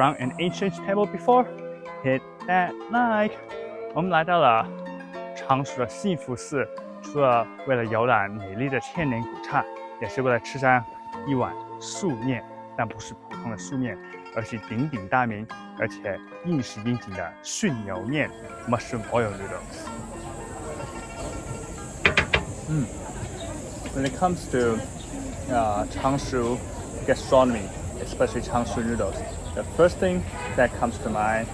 around an ancient temple before? Hit that like. 我们来到了常熟的幸福寺，除了为了游览美丽的千年古刹，也是为了吃上一碗素面，但不是普通的素面，而是鼎鼎大名而且应时应景的巽油面 （mushroom oil noodles）。When it comes to Changshu gastronomy, especially Changshu noodles, the first thing that comes to mind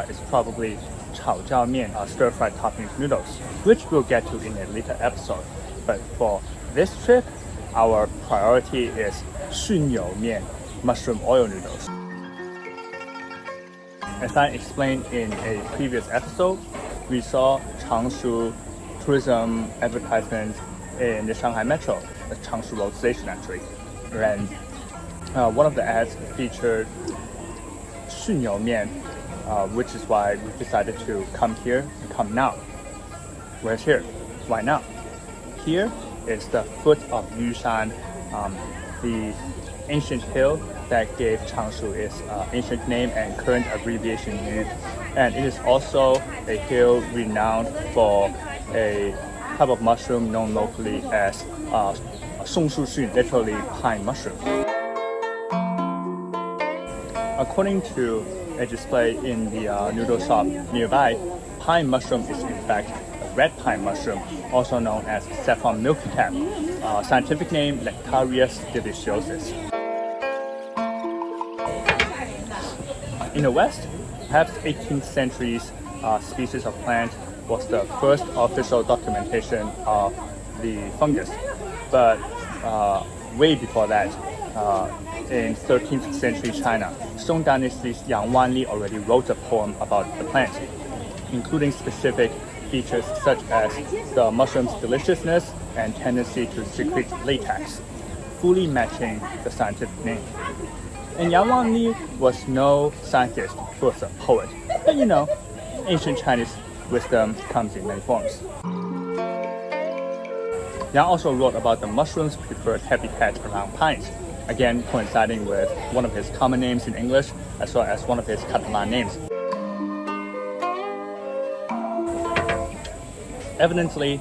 is probably 炒椒面 stir-fried topping noodles, which we'll get to in a later episode. But for this trip, our priority is 巽油面 mushroom oil noodles. As I explained in a previous episode, we saw Changshu tourism advertisements in the Shanghai Metro, the Changshu Road Station actually. And one of the ads featured 巽油面, which is why we decided to come here and come now. Where's here? Why now? Here is the foot of Yushan, the ancient hill that gave Changshu its ancient name and current abbreviation Yu. And it is also a hill renowned for a type of mushroom known locally as Songshuxun, literally pine mushroom. According to a display in the noodle shop nearby, pine mushroom is in fact a red pine mushroom, also known as saffron milky cap, scientific name Lactarius deliciousus. In the West, perhaps 18th century's species of plant was the first official documentation of the fungus. But way before that, in 13th century China, Song Dynasty's Wang already wrote a poem about the plant, including specific features such as the mushroom's deliciousness and tendency to secrete latex, fully matching the scientific name. And Wang was no scientist, he was a poet. But you know, ancient Chinese wisdom comes in many forms. Yang also wrote about the mushroom's preferred habitat around pines, again coinciding with one of his common names in English as well as one of his Catalan names. Evidently,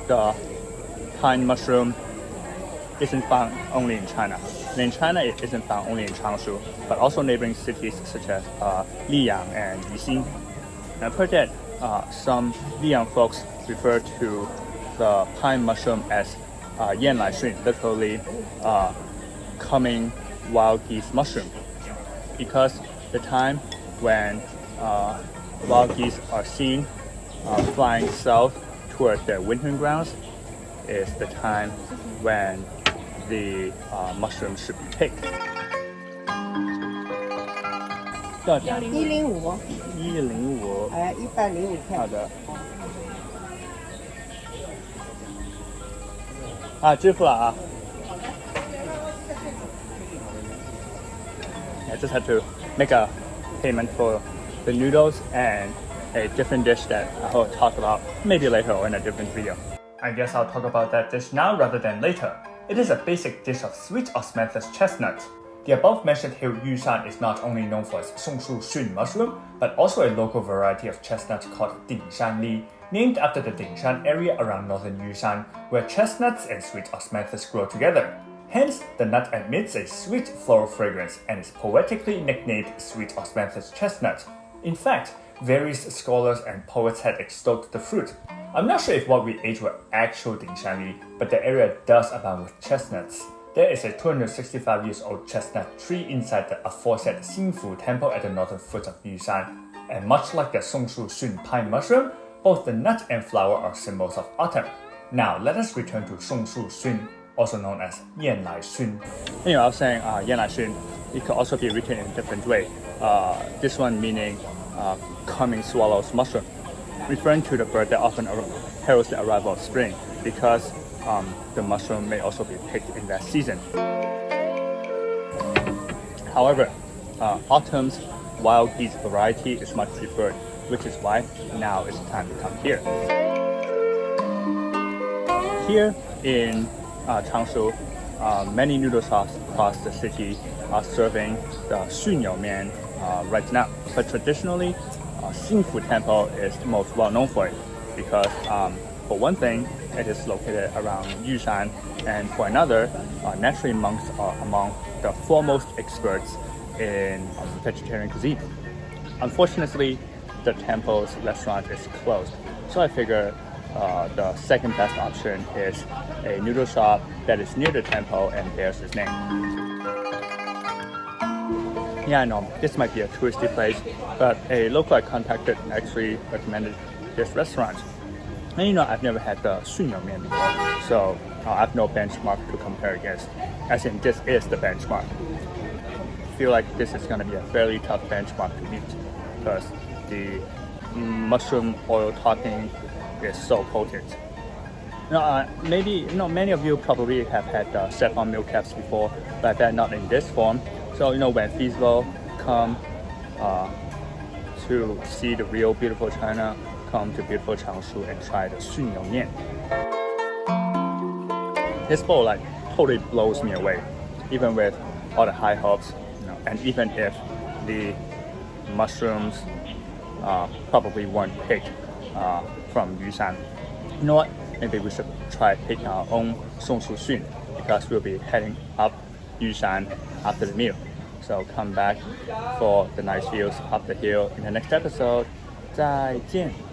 the pine mushroom isn't found only in China. And in China, it isn't found only in Changshu, but also neighboring cities such as Liyang and Yixing. And I've heard that some Liyang folks refer to the pine mushroom as yan lai shun, literally coming wild geese mushroom, because the time when wild geese are seen flying south toward their wintering grounds is the time when the mushrooms should be picked. 多少钱105 ？105。105块。好的。支付了啊。I just had to make a payment for the noodles and a different dish that I will talk about maybe later or in a different video. I guess I'll talk about that dish now rather than later. It is a basic dish of sweet osmanthus chestnut. The above-mentioned hill Yushan is not only known for its Songshuxun mushroom, but also a local variety of chestnut called Dingshanli, named after the Dingshan area around northern Yushan, where chestnuts and sweet osmanthus grow together. Hence, the nut emits a sweet floral fragrance and is poetically nicknamed sweet osmanthus chestnut. In fact, various scholars and poets had extolled the fruit. I'm not sure if what we ate were actual Dingshanli, but the area does abound with chestnuts. There is a 265 years old chestnut tree inside the aforesaid Xingfu temple at the northern foot of Yushan. And much like the Songshuxun pine mushroom, both the nut and flower are symbols of autumn. Now let us return to Songshuxun, also known as Yan Lai Xun. Anyway, I was saying Yan Lai Xun, it could also be written in a different way. This one meaning coming swallow's mushroom, referring to the bird that often heralds the arrival of spring, because the mushroom may also be picked in that season. However, autumn's wild geese variety is much preferred, which is why now is the time to come here. Here in Changshu, many noodle shops across the city are serving the 顺蕈面 right now. But traditionally, Xingfu Temple is most well known for it because, for one thing, it is located around Yushan, and for another, naturally monks are among the foremost experts in vegetarian cuisine. Unfortunately, the temple's restaurant is closed, so I figure the second best option is a noodle shop that is near the temple and bears his name. Yeah, I know, this might be a touristy place, but a local I contacted actually recommended this restaurant. And I've never had the 顺蕈面 before, so I have no benchmark to compare against. As in, this is the benchmark. I feel like this is going to be a fairly tough benchmark to meet because the mushroom oil topping is so potent. Maybe many of you probably have had saffron milk caps before, but I bet not in this form. So when feasible, come to see the real beautiful China, come to beautiful Changshu and try the 顺蕈面. This bowl totally blows me away, even with all the high hopes, and even if the mushrooms probably weren't picked from Yushan. You know what? Maybe we should try picking our own Songshuxun because we'll be heading up Yushan after the meal. So come back for the nice views up the hill in the next episode. 再见。